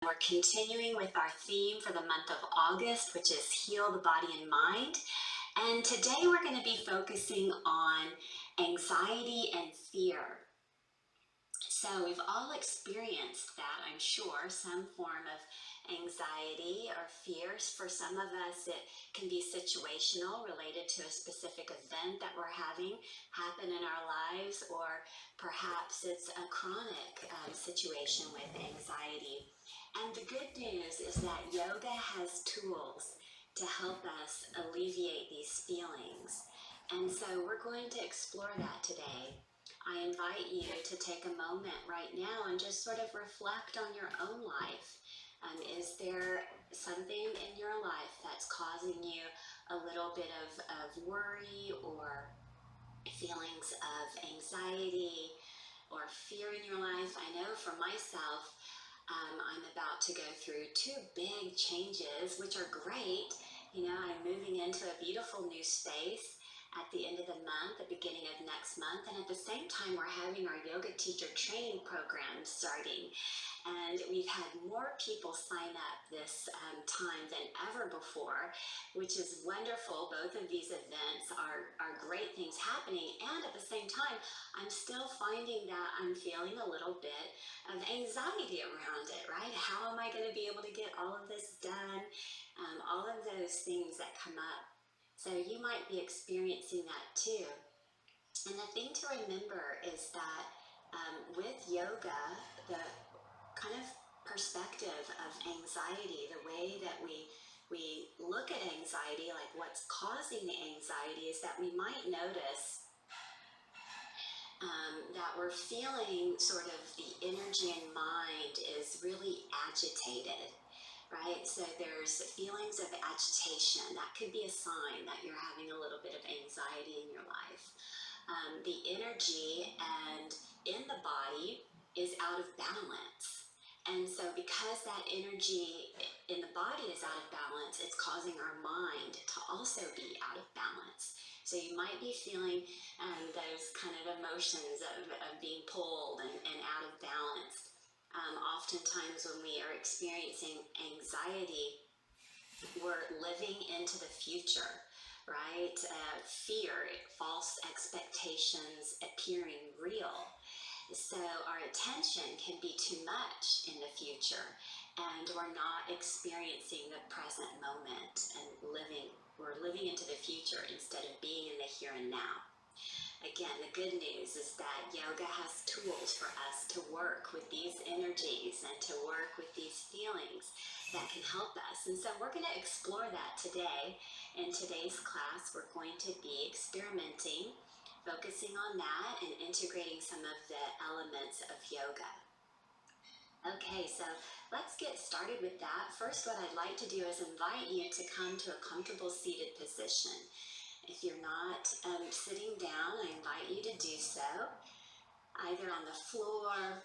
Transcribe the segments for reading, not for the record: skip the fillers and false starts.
We're continuing with our theme for the month of August, which is Heal the Body and Mind. And today we're going to be focusing on anxiety and fear. So we've all experienced that, I'm sure, some form of anxiety or fears. For some of us, it can be situational, related to a specific event that we're having happen in our lives, or perhaps it's a chronic situation with anxiety. And the good news is that yoga has tools to help us alleviate these feelings. And so we're going to explore that today. I invite you to take a moment right now and just sort of reflect on your own life. Is there something in your life that's causing you a little bit of worry or feelings of anxiety or fear in your life? I know for myself, I'm about to go through two big changes, which are great. I'm moving into a beautiful new space at the end of the month, the beginning of next month, and at the same time, we're having our yoga teacher training program starting. And we've had more people sign up this time than ever before, which is wonderful. Both of these events are great things happening, and at the same time, I'm still finding that I'm feeling a little bit of anxiety around it, right? How am I going to be able to get all of this done? All of those things that come up. So you might be experiencing that too. And the thing to remember is that with yoga, the kind of perspective of anxiety, the way that we look at anxiety, like what's causing the anxiety, is that we might notice that we're feeling sort of the energy in mind is really agitated, right? So there's feelings of agitation. That could be a sign that you're having a little bit of anxiety in your life. The energy and in the body is out of balance. And so because that energy in the body is out of balance, it's causing our mind to also be out of balance. So you might be feeling those kind of emotions of being pulled and out of balance. Oftentimes when we are experiencing anxiety, we're living into the future, right? Fear, false expectations appearing real. So our attention can be too much in the future, and we're not experiencing the present moment and we're living into the future instead of being in the here and now. Again, the good news is that yoga has tools for us to work with these energies and to work with these feelings that can help us. And so we're going to explore that today. In today's class, we're going to be experimenting, focusing on that, and integrating some of the elements of yoga. Okay, so let's get started with that. First, what I'd like to do is invite you to come to a comfortable seated position. If you're not sitting down, I invite you to do so, either on the floor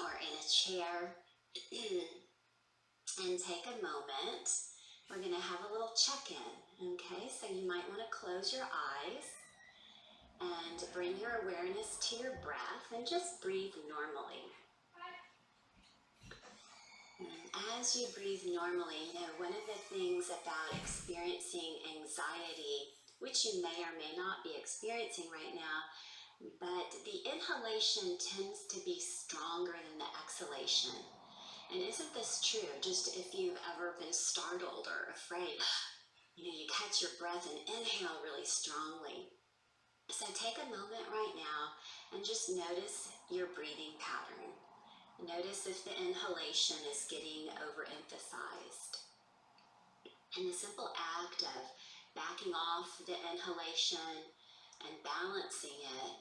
or in a chair. And take a moment. We're going to have a little check-in, okay? So you might want to close your eyes and bring your awareness to your breath and just breathe normally. As you breathe normally, one of the things about experiencing anxiety, which you may or may not be experiencing right now, but the inhalation tends to be stronger than the exhalation. And isn't this true? Just if you've ever been startled or afraid, you catch your breath and inhale really strongly. So take a moment right now and just notice your breathing pattern. Notice if the inhalation is getting overemphasized. And the simple act of backing off the inhalation and balancing it,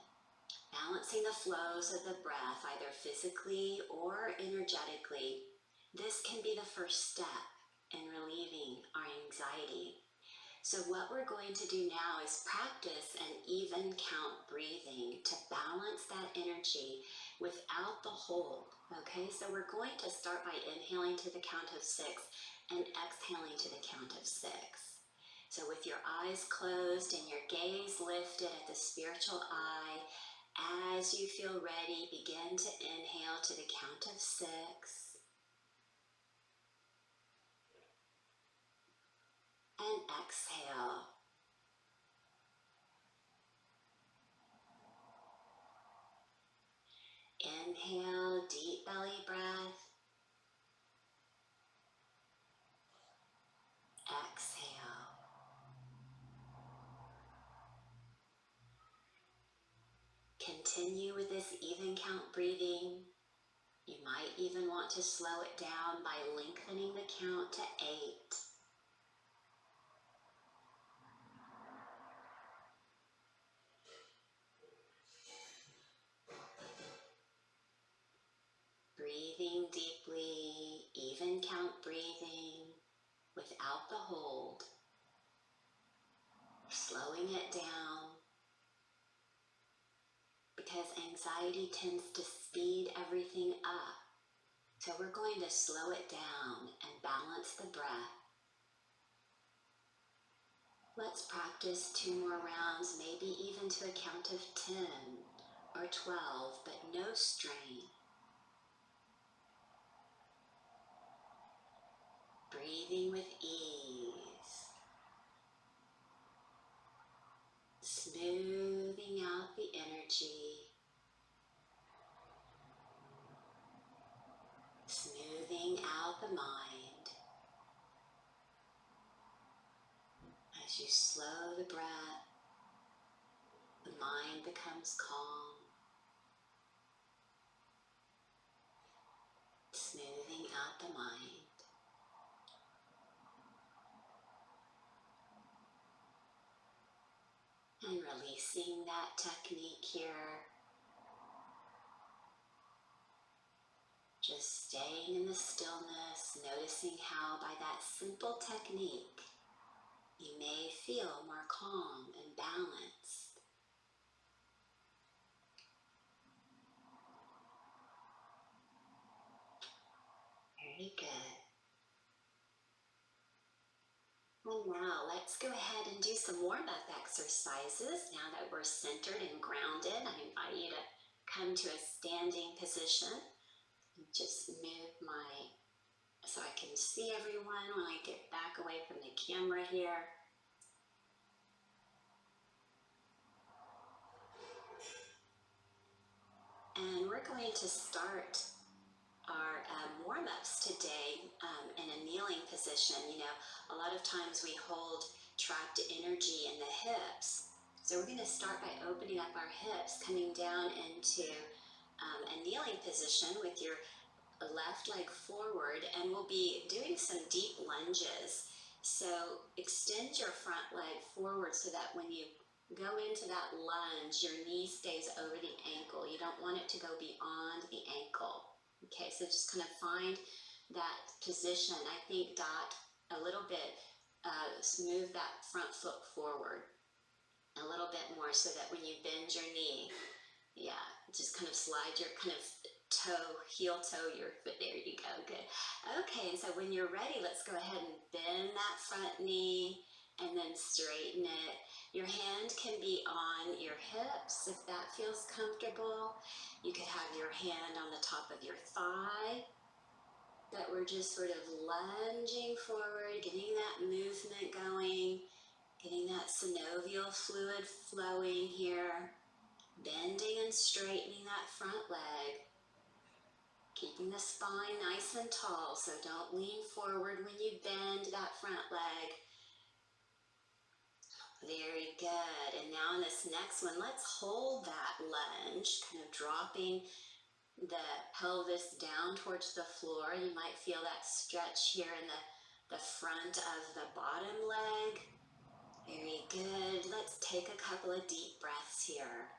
balancing the flows of the breath, either physically or energetically, this can be the first step in relieving our anxiety. So what we're going to do now is practice an even count breathing to balance that energy without the hold. Okay, so we're going to start by inhaling to the count of 6 and exhaling to the count of 6. So with your eyes closed and your gaze lifted at the spiritual eye, as you feel ready, begin to inhale to the count of 6. exhale. Inhale, deep belly breath. Exhale. Continue with this even count breathing. You might even want to slow it down by lengthening the count to 8. Breathing deeply, even count breathing without the hold. Slowing it down because anxiety tends to speed everything up. So we're going to slow it down and balance the breath. Let's practice 2 more rounds, maybe even to a count of 10 or 12, but no strain. Breathing with ease. Smoothing out the energy. Smoothing out the mind. As you slow the breath, the mind becomes calm. Smoothing out the mind. And releasing that technique here. Just staying in the stillness, noticing how by that simple technique, you may feel more calm and balanced. Very good. Well, now let's go ahead and do some warm-up exercises. Now that we're centered and grounded, I invite you to come to a standing position. Just move so I can see everyone when I get back away from the camera here. And we're going to start our warm-ups today in a kneeling position. You know, a lot of times we hold trapped energy in the hips. So we're going to start by opening up our hips, coming down into a kneeling position with your left leg forward, and we'll be doing some deep lunges. So extend your front leg forward so that when you go into that lunge, your knee stays over the ankle. You don't want it to go beyond the ankle. Okay, so just kind of find that position. I think Dot a little bit, move that front foot forward a little bit more so that when you bend your knee, yeah, just kind of slide your kind of heel toe your foot. There you go, good. Okay, and so when you're ready, let's go ahead and bend that front knee and then straighten it. Your hand can be on your hips if that feels comfortable. You could have your hand on the top of your thigh. But we're just sort of lunging forward, getting that movement going, getting that synovial fluid flowing here, bending and straightening that front leg, keeping the spine nice and tall, so don't lean forward when you bend that front leg. Very good. And now in this next one, let's hold that lunge, kind of dropping the pelvis down towards the floor. You might feel that stretch here in the front of the bottom leg. Very good. Let's take a couple of deep breaths here.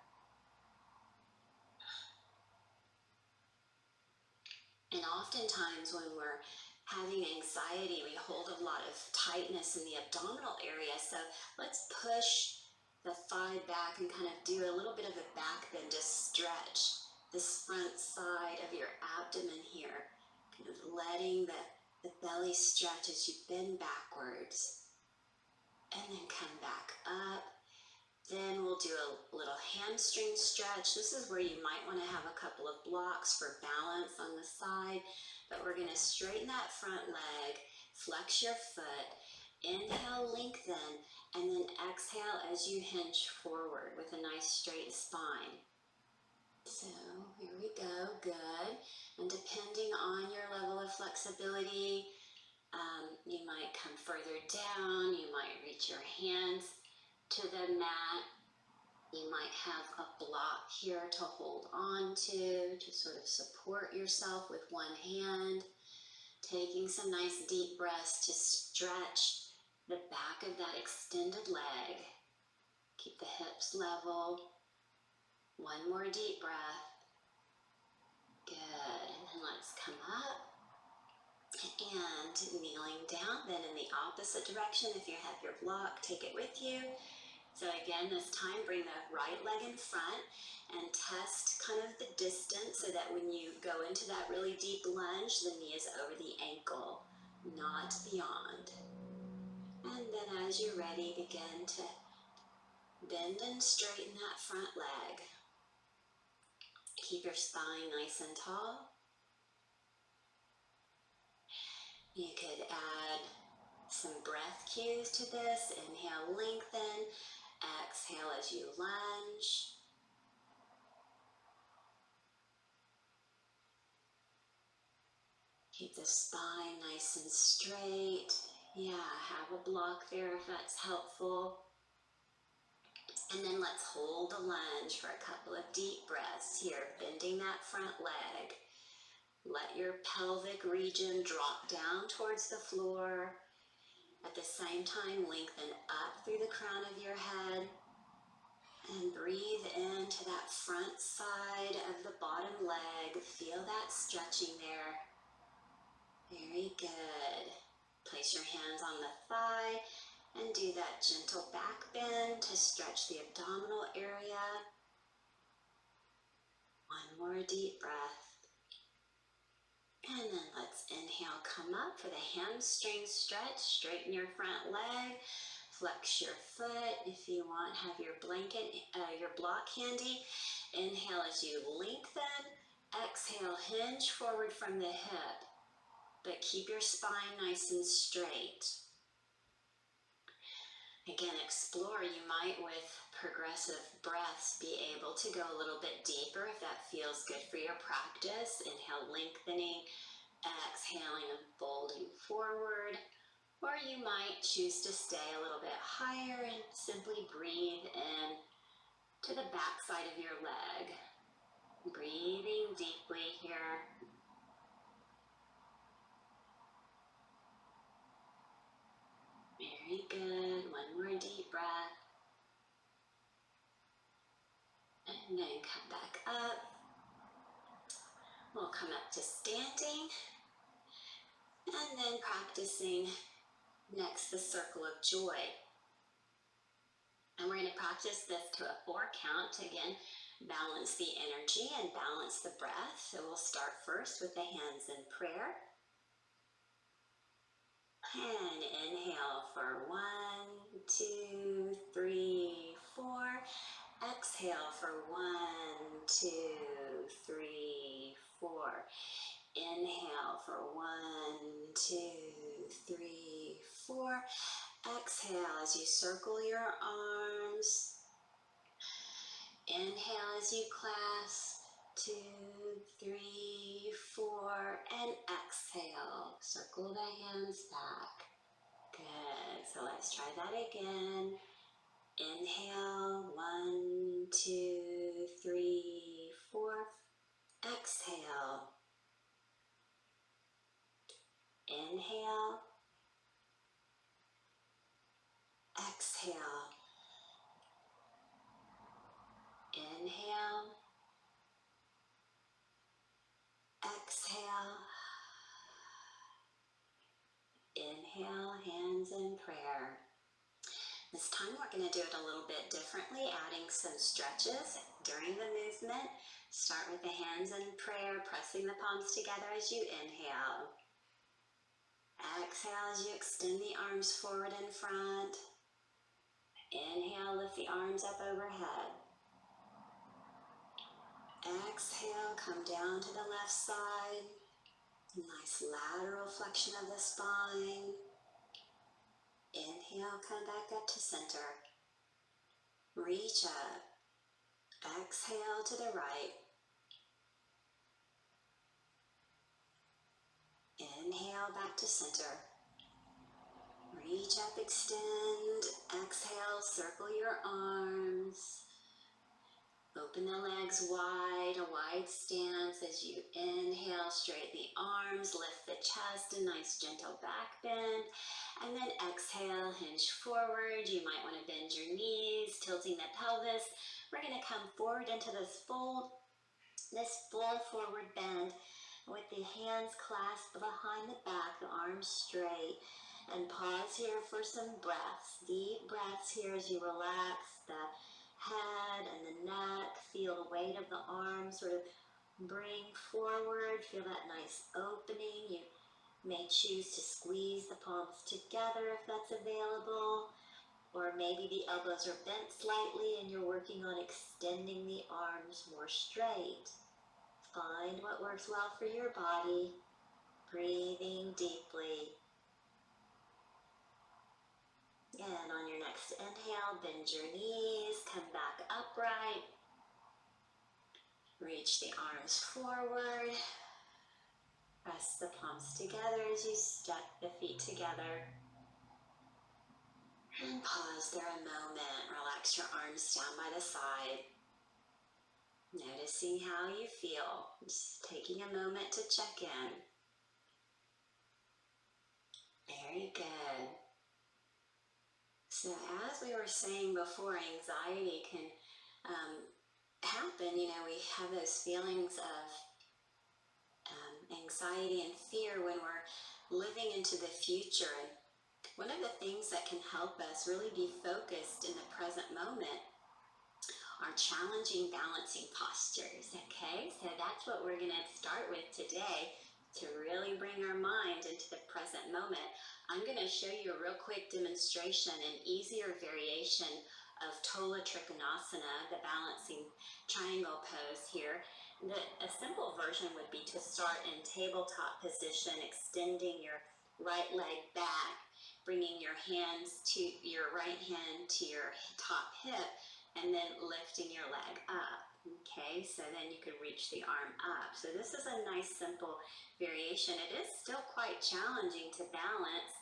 And oftentimes when we're having anxiety, we hold a lot of tightness in the abdominal area. So let's push the thigh back and kind of do a little bit of a back bend to stretch this front side of your abdomen here, kind of letting the belly stretch as you bend backwards, and then come back up. Then we'll do a little hamstring stretch. This is where you might want to have a couple of blocks for balance on the side, but we're going to straighten that front leg, flex your foot, Inhale, lengthen, and then exhale as you hinge forward with a nice straight spine. So here we go, good. And depending on your level of flexibility, you might come further down, you might reach your hands to the mat. You might have a block here to hold on to sort of support yourself with one hand. Taking some nice deep breaths to stretch the back of that extended leg. Keep the hips level. One more deep breath. Good. And then let's come up. And kneeling down, then in the opposite direction. If you have your block, take it with you. So again, this time bring the right leg in front and test kind of the distance so that when you go into that really deep lunge, the knee is over the ankle, not beyond. And then as you're ready, begin to bend and straighten that front leg. Keep your spine nice and tall. You could add some breath cues to this. Inhale, lengthen. Exhale as you lunge. Keep the spine nice and straight. Yeah, have a block there if that's helpful. And then let's hold the lunge for a couple of deep breaths here, bending that front leg. Let your pelvic region drop down towards the floor. At the same time, lengthen up through the crown of your head. And breathe into that front side of the bottom leg. Feel that stretching there. Very good. Place your hands on the thigh and do that gentle back bend to stretch the abdominal area. One more deep breath. And then let's inhale, come up for the hamstring stretch. Straighten your front leg. Flex your foot. If you want, have your blanket, your block handy. Inhale as you lengthen. Exhale, hinge forward from the hip. But keep your spine nice and straight. Again, explore. You might, with progressive breaths, be able to go a little bit deeper if that feels good for your practice. Inhale, lengthening. Exhaling and folding forward. Or you might choose to stay a little bit higher and simply breathe in to the back side of your leg. Breathing deeply here. Very good. One more deep breath. And then come back up. We'll come up to standing. And then practicing next the circle of joy. And we're going to practice this to a 4 count. Again, balance the energy and balance the breath. So we'll start first with the hands in prayer. And inhale for 1, 2, 3, 4. Exhale for 1, 2, 3, 4. Inhale for 1, 2, 3, 4. Exhale as you circle your arms. Inhale as you clasp. 2, 3, 4. And exhale. Circle the hands back. Good. So let's try that again. Inhale. 1, 2, 3, 4. Exhale. Inhale. Exhale. Inhale. Exhale. Inhale, hands in prayer. This time we're going to do it a little bit differently, adding some stretches during the movement. Start with the hands in prayer, pressing the palms together as you inhale. Exhale as you extend the arms forward in front. Inhale, lift the arms up overhead. Exhale, come down to the left side. Nice lateral flexion of the spine. Inhale, come back up to center. Reach up. Exhale to the right. Inhale, back to center. Reach up, extend. Exhale, circle your arms. Open the legs wide, a wide stance as you inhale, straighten the arms, lift the chest, a nice gentle back bend. And then exhale, hinge forward. You might want to bend your knees, tilting the pelvis. We're going to come forward into this full forward bend with the hands clasped behind the back, the arms straight. And pause here for some breaths. Deep breaths here as you relax the head and the neck. Feel the weight of the arms sort of bring forward. Feel that nice opening. You may choose to squeeze the palms together if that's available. Or maybe the elbows are bent slightly and you're working on extending the arms more straight. Find what works well for your body. Breathing deeply. And on your next inhale, bend your knees, come back upright. Reach the arms forward. Press the palms together as you step the feet together. And pause there a moment. Relax your arms down by the side. Noticing how you feel. Just taking a moment to check in. Very good. So as we were saying before, anxiety can happen. You know, we have those feelings of anxiety and fear when we're living into the future. And one of the things that can help us really be focused in the present moment are challenging balancing postures, okay? So that's what we're gonna start with today to really bring our mind into the present moment. I'm gonna show you a real quick demonstration, an easier variation of Tola Trikonasana, the balancing triangle pose here. A simple version would be to start in tabletop position, extending your right leg back, bringing your hands to your right hand to your top hip, and then lifting your leg up. Okay, so then you could reach the arm up. So this is a nice simple variation. It is still quite challenging to balance.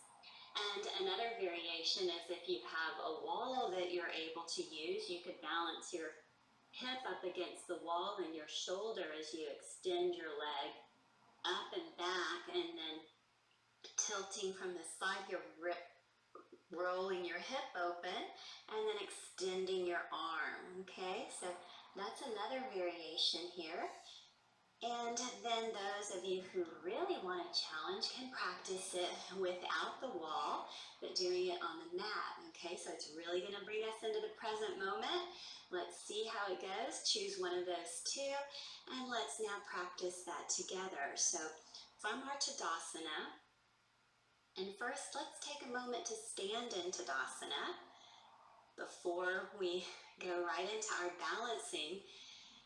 And another variation is if you have a wall that you're able to use, you could balance your hip up against the wall and your shoulder as you extend your leg up and back, and then tilting from the side, you're rolling your hip open and then extending your arm. Okay, so that's another variation here. And then those of you who really want a challenge can practice it without the wall, but doing it on the mat. Okay, so it's really going to bring us into the present moment. Let's see how it goes. Choose one of those two, and let's now practice that together. So from our Tadasana, and first let's take a moment to stand in Tadasana before we go right into our balancing.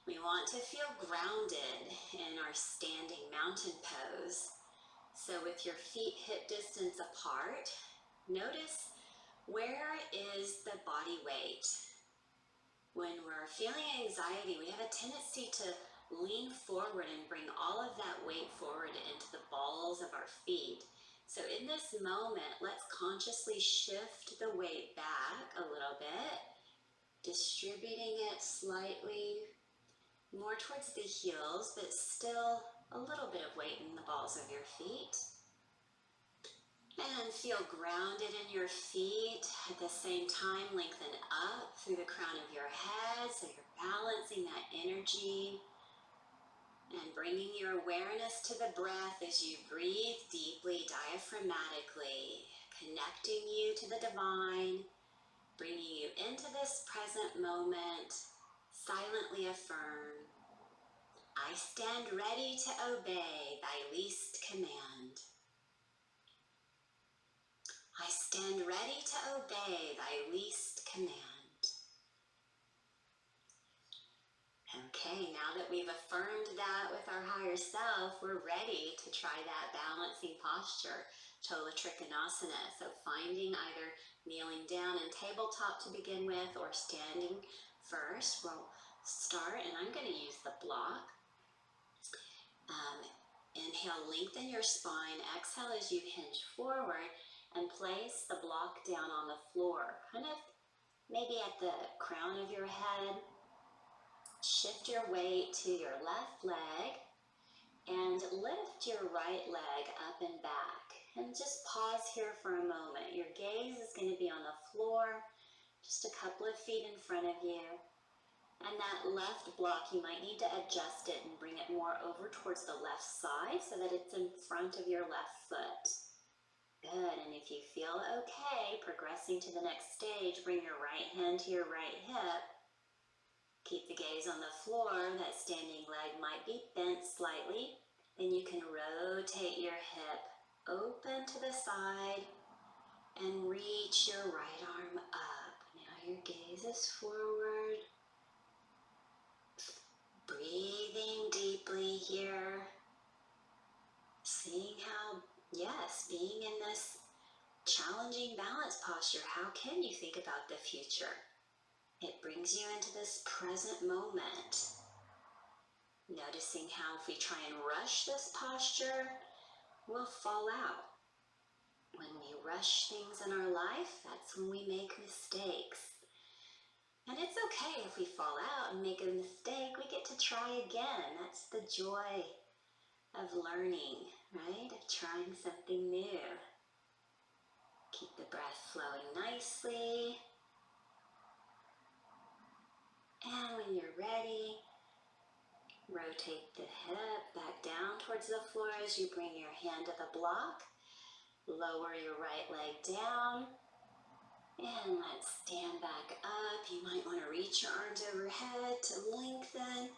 We want to feel grounded in our standing mountain pose. So with your feet hip distance apart, notice where is the body weight. When we're feeling anxiety, we have a tendency to lean forward and bring all of that weight forward into the balls of our feet. So in this moment, let's consciously shift the weight back a little bit, distributing it slightly more towards the heels, but still a little bit of weight in the balls of your feet. And feel grounded in your feet. At the same time, lengthen up through the crown of your head, so you're balancing that energy and bringing your awareness to the breath as you breathe deeply, diaphragmatically, connecting you to the divine, bringing you into this present moment. Silently affirm, I stand ready to obey thy least command. I stand ready to obey thy least command. Okay, now that we've affirmed that with our higher self, we're ready to try that balancing posture. Tola Trikonasana. So finding either kneeling down in tabletop to begin with or standing first. We'll start, and I'm going to use the block. Inhale, lengthen your spine. Exhale as you hinge forward and place the block down on the floor, kind of maybe at the crown of your head. Shift your weight to your left leg and lift your right leg up and back. And just pause here for a moment. Your gaze is going to be on the floor, just a couple of feet in front of you. And that left block, you might need to adjust it and bring it more over towards the left side so that it's in front of your left foot. Good, and if you feel okay, progressing to the next stage, bring your right hand to your right hip. Keep the gaze on the floor. That standing leg might be bent slightly. Then you can rotate your hip open to the side and reach your right arm up. Now your gaze is forward. Breathing deeply here. Seeing how, yes, being in this challenging balance posture, how can you think about the future? It brings you into this present moment. Noticing how if we try and rush this posture, we'll fall out. When we rush things in our life, that's when we make mistakes. And it's okay if we fall out and make a mistake. We get to try again. That's the joy of learning, right? Of trying something new. Keep the breath flowing nicely. And when you're ready, rotate the hip back down towards the floor as you bring your hand to the block. Lower your right leg down. And let's stand back up. You might want to reach your arms overhead to lengthen.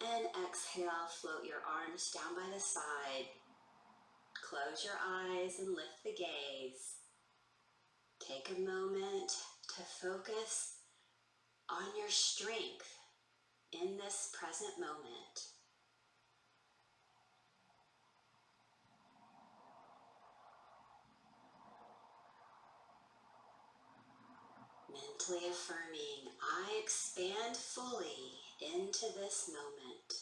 And exhale, float your arms down by the side. Close your eyes and lift the gaze. Take a moment to focus on your strength in this present moment. Mentally affirming, I expand fully into this moment.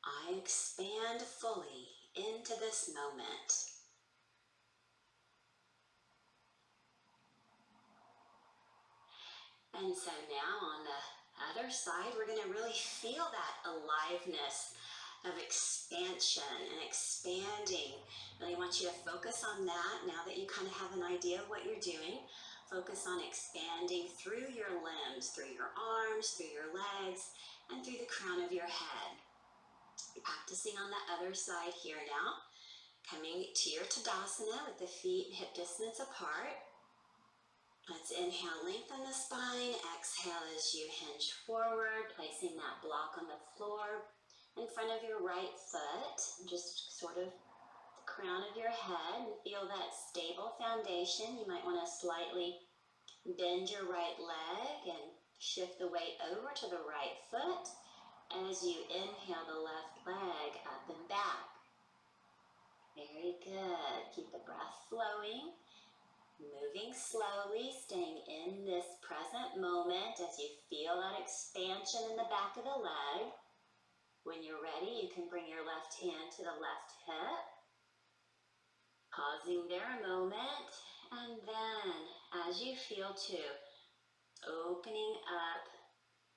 I expand fully into this moment. And so now on the other side, we're going to really feel that aliveness of expansion and expanding. Really want you to focus on that now that you kind of have an idea of what you're doing. Focus on expanding through your limbs, through your arms, through your legs, and through the crown of your head. Practicing on the other side here now. Coming to your Tadasana with the feet hip distance apart. Let's inhale, lengthen the spine. Exhale as you hinge forward, placing that block on the floor in front of your right foot, just sort of the crown of your head, and feel that stable foundation. You might want to slightly bend your right leg and shift the weight over to the right foot as you inhale the left leg up and back. Very good. Keep the breath flowing. Moving slowly, staying in this present moment as you feel that expansion in the back of the leg. When you're ready, you can bring your left hand to the left hip. Pausing there a moment, and then as you feel to, opening up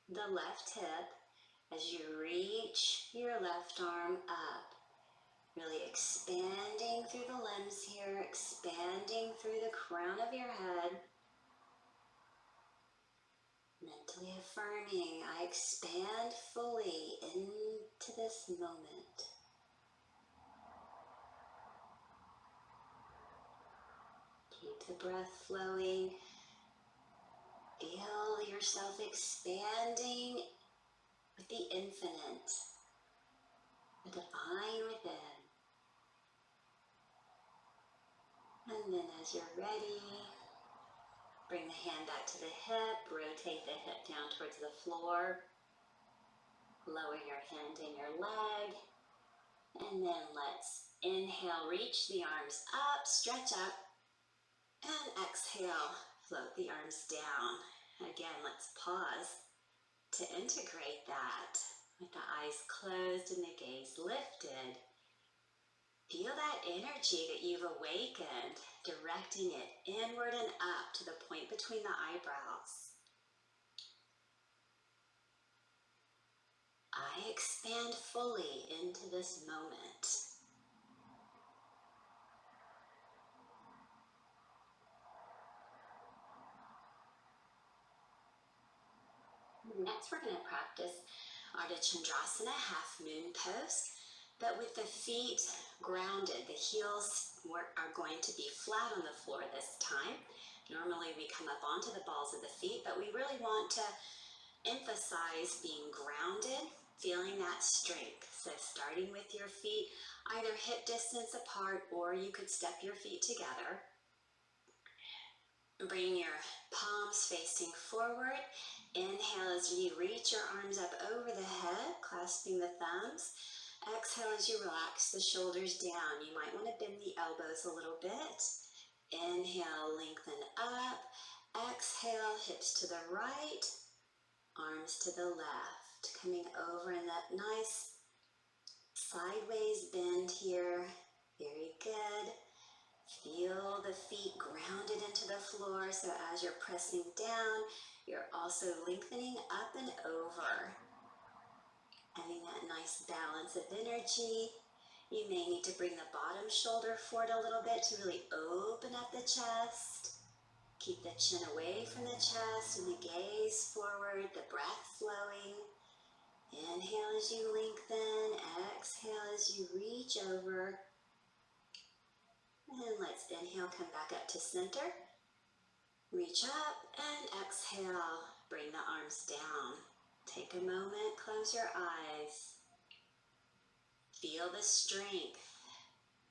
the left hip as you reach your left arm up. Really expanding through the limbs here, expanding through the crown of your head. Mentally affirming, I expand fully into this moment. Keep the breath flowing. Feel yourself expanding with the infinite, the divine within. And then as you're ready, bring the hand back to the hip, rotate the hip down towards the floor, lower your hand and your leg, And then let's inhale, reach the arms up, stretch up, and exhale, float the arms down. Again, let's pause to integrate that with the eyes closed and the gaze lifted. Feel that energy that you've awakened, directing it inward and up to the point between the eyebrows. I expand fully into this moment. Next, we're going to practice Ardha Chandrasana, half moon pose, but with the feet grounded. The heels are going to be flat on the floor this time. Normally we come up onto the balls of the feet, but we really want to emphasize being grounded, feeling that strength. So starting with your feet either hip distance apart, or you could step your feet together. Bring your palms facing forward. Inhale as you reach your arms up over the head, clasping the thumbs. Exhale as you relax the shoulders down. You might want to bend the elbows a little bit. Inhale, lengthen up. Exhale, hips to the right, arms to the left. Coming over in that nice sideways bend here. Very good. Feel the feet grounded into the floor, so as you're pressing down, you're also lengthening up and over. Having that nice balance of energy. You may need to bring the bottom shoulder forward a little bit to really open up the chest. Keep the chin away from the chest and the gaze forward, the breath flowing. Inhale as you lengthen, exhale as you reach over. And let's inhale, come back up to center. Reach up and exhale, bring the arms down. Take a moment, close your eyes. Feel the strength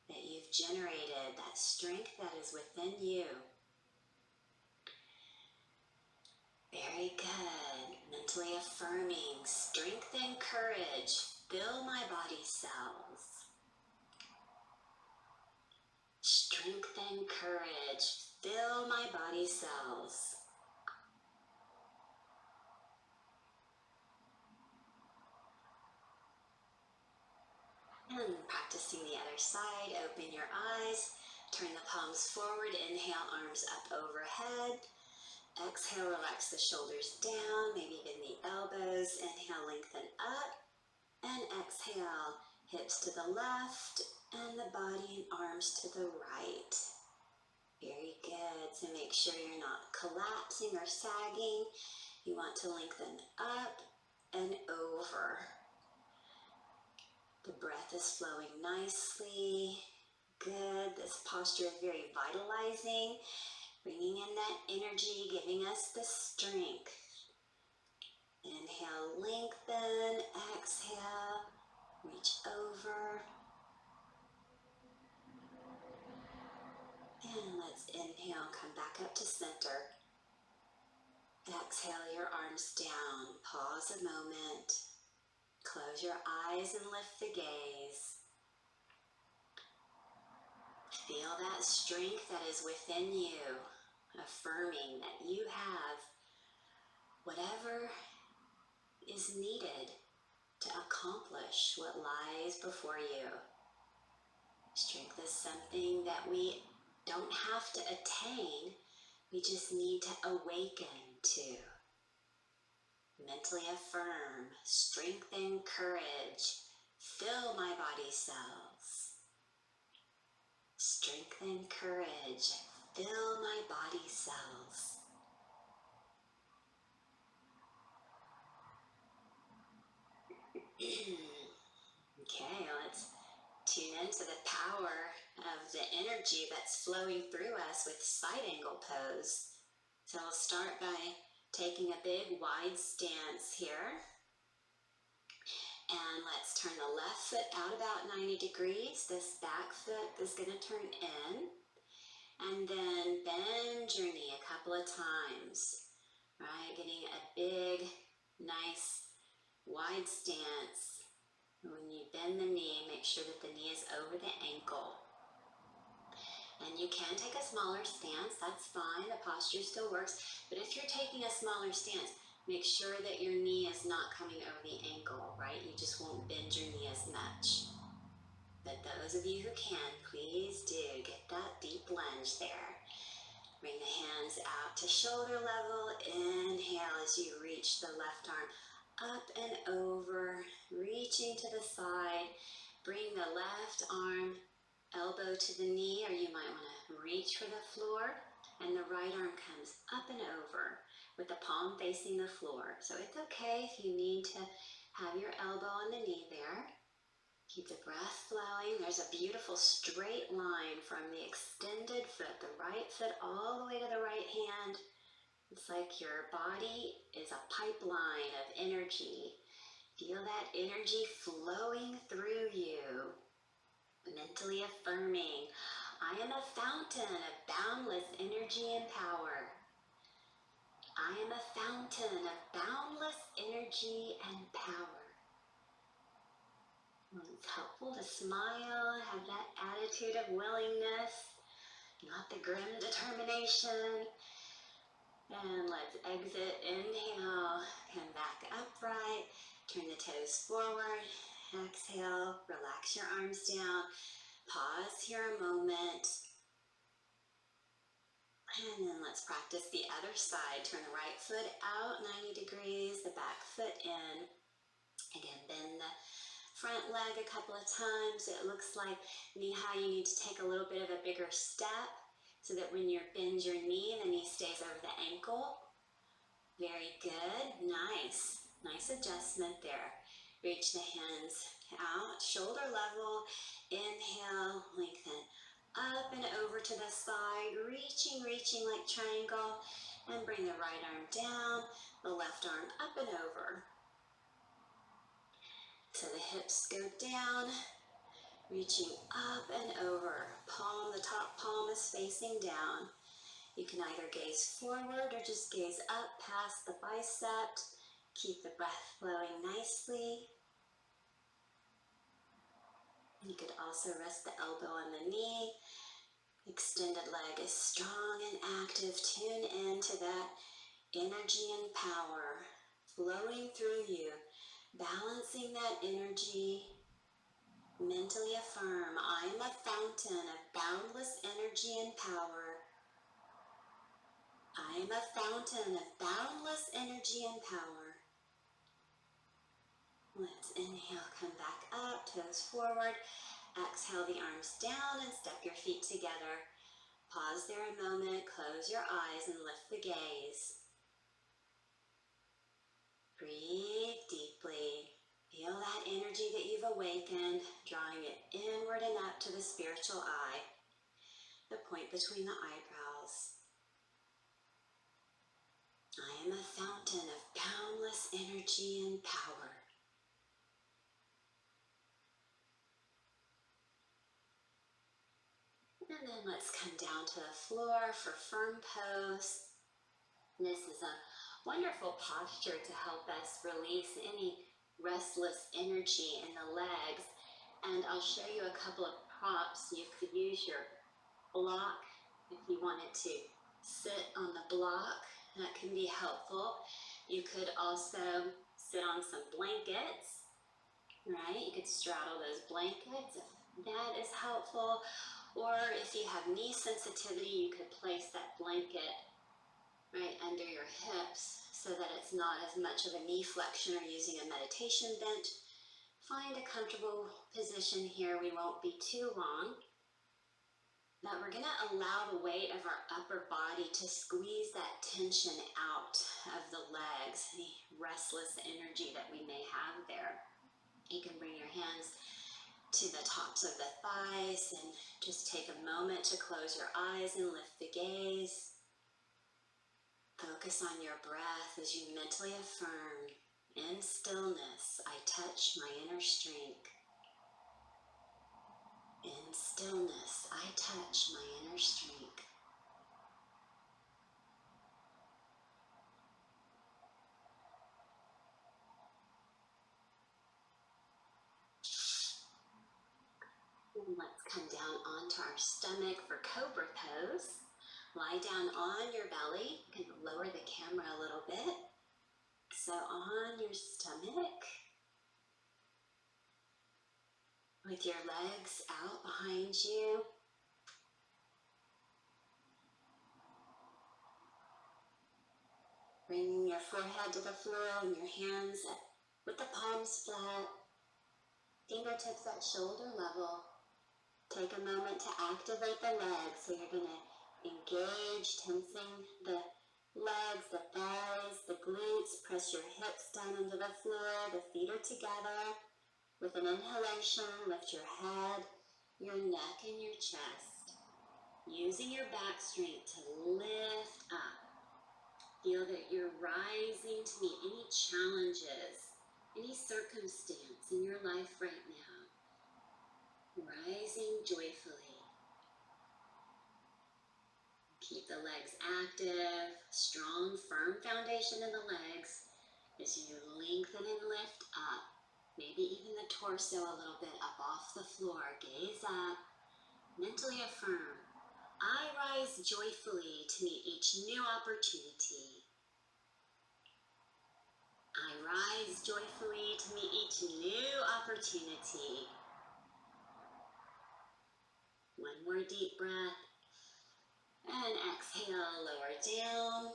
that you've generated, that strength that is within you. Very good. Mentally affirming, strength and courage fill my body cells. Strength and courage fill my body cells. And practicing the other side, open your eyes, turn the palms forward, inhale, arms up overhead. Exhale, relax the shoulders down, maybe bend the elbows. Inhale, lengthen up. And exhale, hips to the left and the body and arms to the right. Very good. So make sure you're not collapsing or sagging. You want to lengthen up and over. The breath is flowing nicely. Good. This posture is very vitalizing. Bringing in that energy, giving us the strength. Inhale, lengthen. Exhale, reach over. And let's inhale, come back up to center. Exhale your arms down. Pause a moment. Close your eyes and lift the gaze. Feel that strength that is within you, affirming that you have whatever is needed to accomplish what lies before you. Strength is something that we don't have to attain, we just need to awaken to. Mentally affirm, strength and courage fill my body cells. Strength and courage fill my body cells. Okay, let's tune into the power of the energy that's flowing through us with side angle pose. So we'll start by taking a big wide stance here. And let's turn the left foot out about 90 degrees. This back foot is going to turn in. And then bend your knee a couple of times. Right, getting a big, nice, wide stance. When you bend the knee, make sure that the knee is over the ankle. And you can take a smaller stance, that's fine, the posture still works. But if you're taking a smaller stance, make sure that your knee is not coming over the ankle, right? You just won't bend your knee as much. But those of you who can, please do get that deep lunge there. Bring the hands out to shoulder level. Inhale as you reach the left arm up and over, reaching to the side. Bring the left arm, elbow to the knee, or you might want to reach for the floor. And the right arm comes up and over with the palm facing the floor. So it's okay if you need to have your elbow on the knee there. Keep the breath flowing. There's a beautiful straight line from the extended foot, the right foot all the way to the right hand. It's like your body is a pipeline of energy. Feel that energy flowing through you. Mentally affirming, I am a fountain of boundless energy and power. I am a fountain of boundless energy and power. It's helpful to smile, have that attitude of willingness, not the grim determination. And let's exit, inhale, come back upright, turn the toes forward, exhale, relax your arms down, pause here a moment. And then let's practice the other side. Turn the right foot out 90 degrees, the back foot in. Again, bend the front leg a couple of times. It looks like, Neha, you need to take a little bit of a bigger step so that when you bend your knee, the knee stays over the ankle. Very good. Nice. Nice adjustment there. Reach the hands out, shoulder level. Inhale, lengthen up and over to the side, reaching like triangle. And bring the right arm down, the left arm up and over. So the hips go down, reaching up and over. Palm, the top palm is facing down. You can either gaze forward or just gaze up past the bicep. Keep the breath flowing nicely. You could also rest the elbow on the knee. Extended leg is strong and active. Tune into that energy and power flowing through you. Balancing that energy, mentally affirm, I am a fountain of boundless energy and power. I am a fountain of boundless energy and power. Let's inhale, come back up, toes forward. Exhale the arms down and step your feet together. Pause there a moment, close your eyes and lift the gaze. Breathe deeply. Feel that energy that you've awakened, drawing it inward and up to the spiritual eye, the point between the eyebrows. I am a fountain of boundless energy and power. And then let's come down to the floor for firm pose. This is a wonderful posture to help us release any restless energy in the legs. And I'll show you a couple of props. You could use your block if you wanted to sit on the block. That can be helpful. You could also sit on some blankets, right? You could straddle those blankets if that is helpful. Or if you have knee sensitivity, you could place that blanket right under your hips so that it's not as much of a knee flexion or using a meditation bench. Find a comfortable position here. We won't be too long. But we're going to allow the weight of our upper body to squeeze that tension out of the legs, any restless energy that we may have there. You can bring your hands to the tops of the thighs and just take a moment to close your eyes and lift the gaze. Focus on your breath as you mentally affirm, in stillness, I touch my inner strength. In stillness, I touch my inner strength. Let's come down onto our stomach for Cobra Pose. Lie down on your belly. You can lower the camera a little bit. So on your stomach, with your legs out behind you. Bringing your forehead to the floor and your hands with the palms flat, fingertips at shoulder level. Take a moment to activate the legs. So you're going to engage, tensing the legs, the thighs, the glutes. Press your hips down into the floor. The feet are together. With an inhalation, lift your head, your neck, and your chest. Using your back strength to lift up. Feel that you're rising to meet any challenges, any circumstance in your life right now. Rising joyfully. Keep the legs active, strong, firm foundation in the legs as you lengthen and lift up. Maybe even the torso a little bit up off the floor. Gaze up, mentally affirm. I rise joyfully to meet each new opportunity. I rise joyfully to meet each new opportunity. One more deep breath. And exhale, lower down.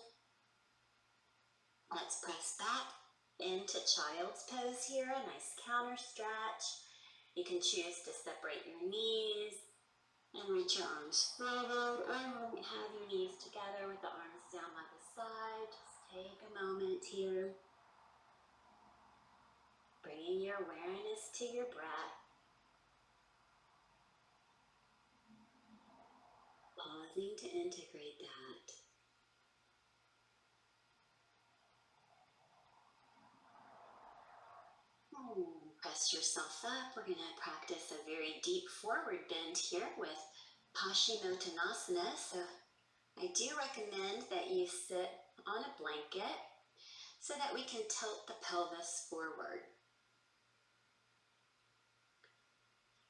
Let's press back into child's pose here, a nice counter stretch. You can choose to separate your knees and reach your arms forward, or have your knees together with the arms down by the side. Just take a moment here. Bringing your awareness to your breath. Pausing to integrate that. Press yourself up. We're going to practice a very deep forward bend here with Paschimottanasana. So I do recommend that you sit on a blanket so that we can tilt the pelvis forward.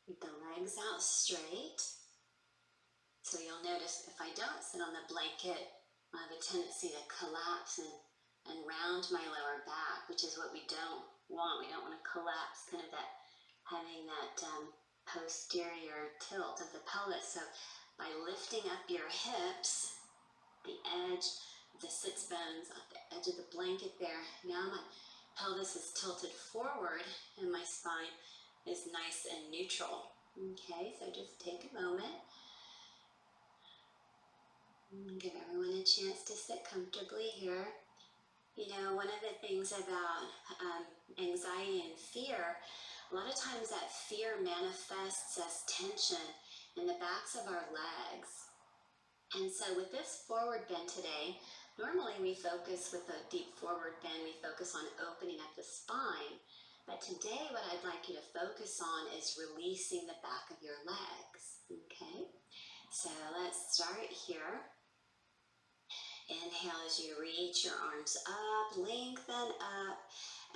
Keep the legs out straight. So you'll notice if I don't sit on the blanket, I have a tendency to collapse and round my lower back, which is what we don't want. We don't want to collapse, kind of that, having that posterior tilt of the pelvis. So by lifting up your hips, the edge of the sits bones, at the edge of the blanket there, now my pelvis is tilted forward and my spine is nice and neutral. Okay, so just take a moment. Give everyone a chance to sit comfortably here. You know, one of the things about anxiety and fear, a lot of times that fear manifests as tension in the backs of our legs. And so with this forward bend today, normally we focus with a deep forward bend, we focus on opening up the spine. But today what I'd like you to focus on is releasing the back of your legs, okay? So let's start here. Inhale as you reach your arms up, lengthen up,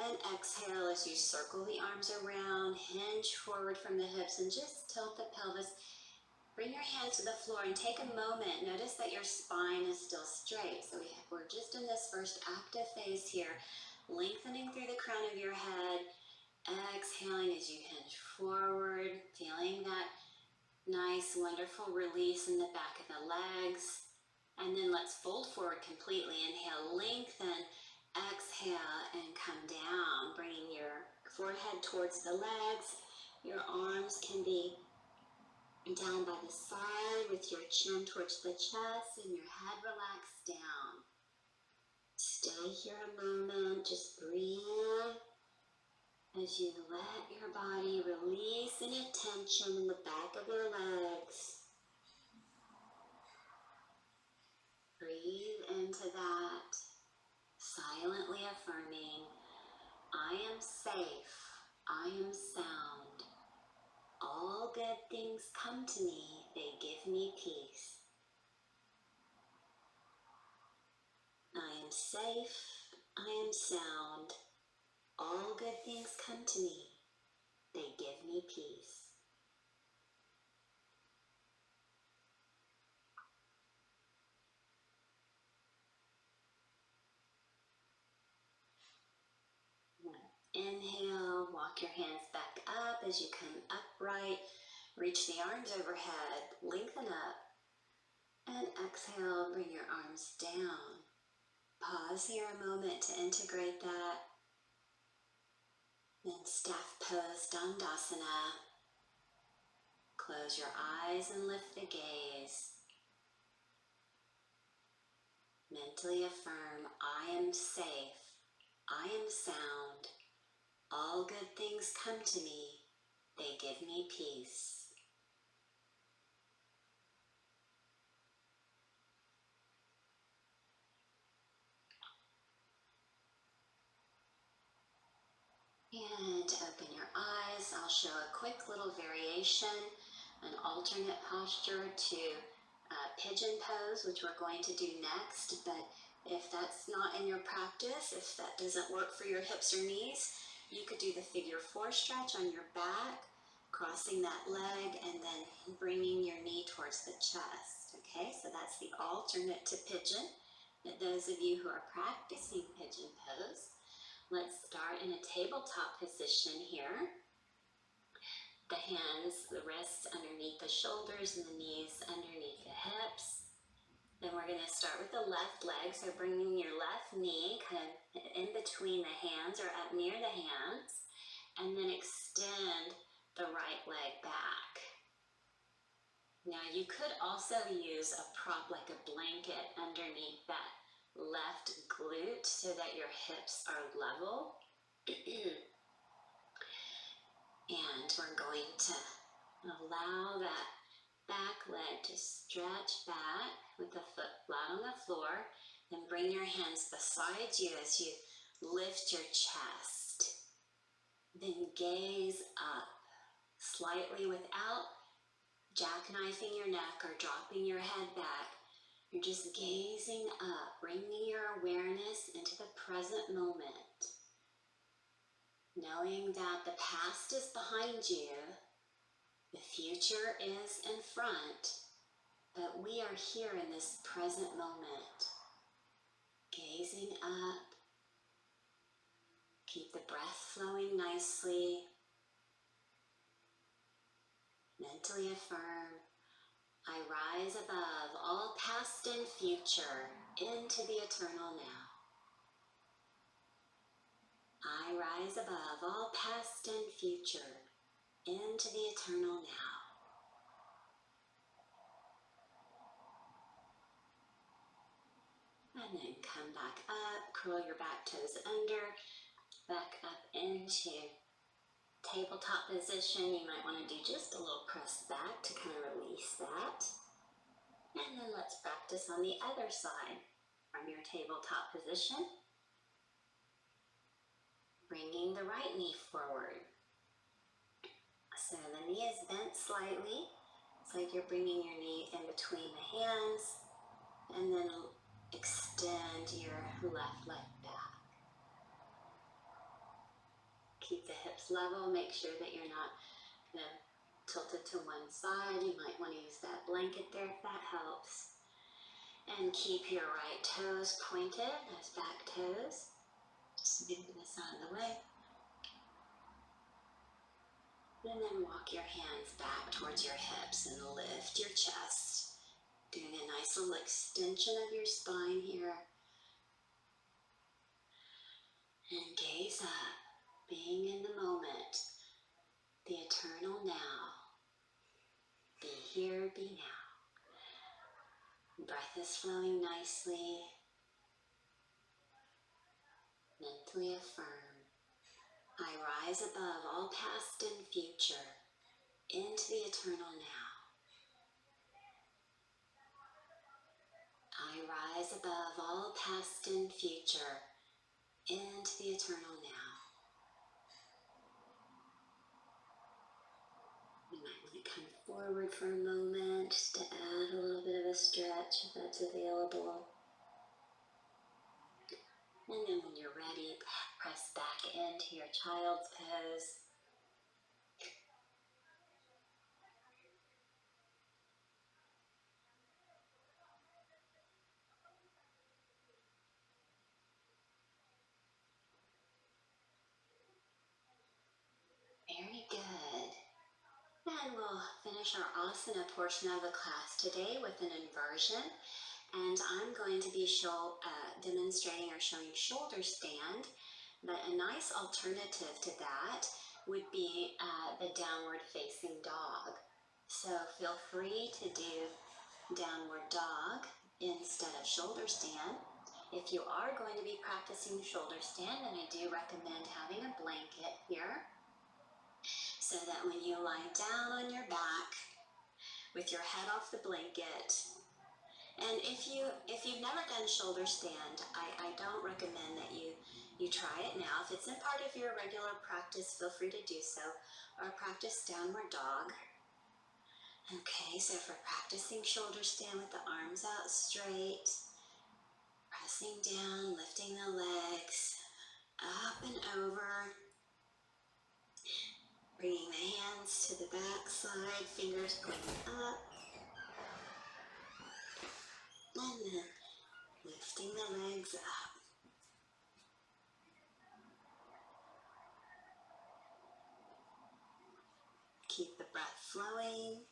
and exhale as you circle the arms around, hinge forward from the hips, and just tilt the pelvis. Bring your hands to the floor and take a moment. Notice that your spine is still straight. So we're just in this first active phase here, lengthening through the crown of your head, exhaling as you hinge forward, feeling that nice, wonderful release in the back of the legs. And then let's fold forward completely. Inhale, lengthen, exhale, and come down, bringing your forehead towards the legs. Your arms can be down by the side with your chin towards the chest and your head relaxed down. Stay here a moment, just breathe as you let your body release any tension in the back of your legs. Breathe into that, silently affirming, I am safe, I am sound. All good things come to me, they give me peace. I am safe, I am sound. All good things come to me, they give me peace. Inhale, walk your hands back up as you come upright. Reach the arms overhead, lengthen up. And exhale, bring your arms down. Pause here a moment to integrate that. Then staff pose, Dandasana. Close your eyes and lift the gaze. Mentally affirm, I am safe, I am sound. All good things come to me, they give me peace. And open your eyes. I'll show a quick little variation, an alternate posture to pigeon pose, which we're going to do next. But if that's not in your practice, if that doesn't work for your hips or knees, you could do the figure 4 stretch on your back, crossing that leg and then bringing your knee towards the chest. Okay, so that's the alternate to pigeon. And those of you who are practicing pigeon pose, let's start in a tabletop position here. The hands, the wrists underneath the shoulders and the knees underneath the hips. Then we're going to start with the left leg, so bringing your left knee kind of in between the hands or up near the hands, and then extend the right leg back. Now you could also use a prop like a blanket underneath that left glute so that your hips are level. And we're going to allow that back leg to stretch back with the foot flat on the floor. Then bring your hands beside you as you lift your chest. Then gaze up slightly without jackknifing your neck or dropping your head back. You're just gazing up, bringing your awareness into the present moment. Knowing that the past is behind you, the future is in front, but we are here in this present moment. Gazing up, keep the breath flowing nicely. Mentally affirm, I rise above all past and future into the eternal now. I rise above all past and future into the eternal now. And then come back up, curl your back toes under, back up into tabletop position. You might want to do just a little press back to kind of release that. And then let's practice on the other side from your tabletop position. Bringing the right knee forward. So the knee is bent slightly. It's like you're bringing your knee in between the hands. And then extend your left leg back. Keep the hips level. Make sure that you're not tilted to one side. You might want to use that blanket there if that helps. And keep your right toes pointed, those back toes. Just move this out of the way. And then walk your hands back towards your hips and lift your chest. Doing a nice little extension of your spine here. And gaze up, being in the moment, the eternal now. Be here, be now. Breath is flowing nicely. Mentally affirm, I rise above all past and future into the eternal now. I rise above all past and future into the eternal now. You might want to come forward for a moment just to add a little bit of a stretch if that's available. And then when you're ready, press back into your child's pose. Very good. And we'll finish our asana portion of the class today with an inversion. And I'm going to be demonstrating or showing shoulder stand, but a nice alternative to that would be the downward facing dog. So feel free to do downward dog instead of shoulder stand. If you are going to be practicing shoulder stand, then I do recommend having a blanket here so that when you lie down on your back with your head off the blanket, and if you've never done shoulder stand, I don't recommend that you try it now. If it's in part of your regular practice, feel free to do so, or practice downward dog. Okay, so for practicing shoulder stand with the arms out straight, pressing down, lifting the legs up and over, bringing the hands to the back side, fingers pointing up, and then lifting the legs up. Keep the breath flowing.